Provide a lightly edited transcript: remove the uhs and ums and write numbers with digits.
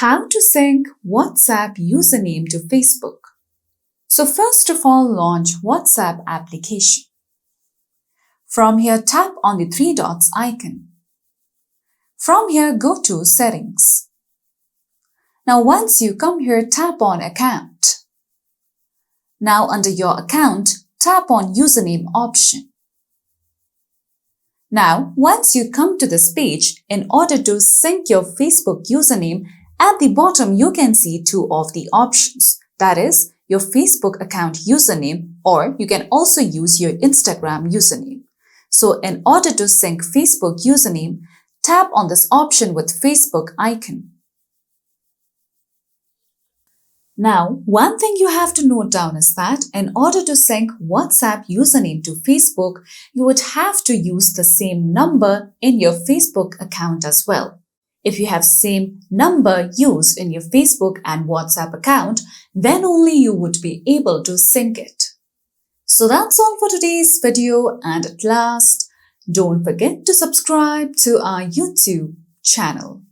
How to sync WhatsApp username to Facebook. So first of all, launch WhatsApp application. From here, tap on the three dots icon. From here, go to Settings. Now once you come here, tap on Account. Now under your account, tap on Username option. Now once you come to this page, in order to sync your Facebook username, at the bottom you can see two of the options. That is your Facebook account username, or you can also use your Instagram username. So in order to sync Facebook username, tap on this option with Facebook icon. Now, one thing you have to note down is that in order to sync WhatsApp username to Facebook, you would have to use the same number in your Facebook account as well. If you have same number used in your Facebook and WhatsApp account, then only you would be able to sync it. So that's all for today's video, and at last, don't forget to subscribe to our YouTube channel.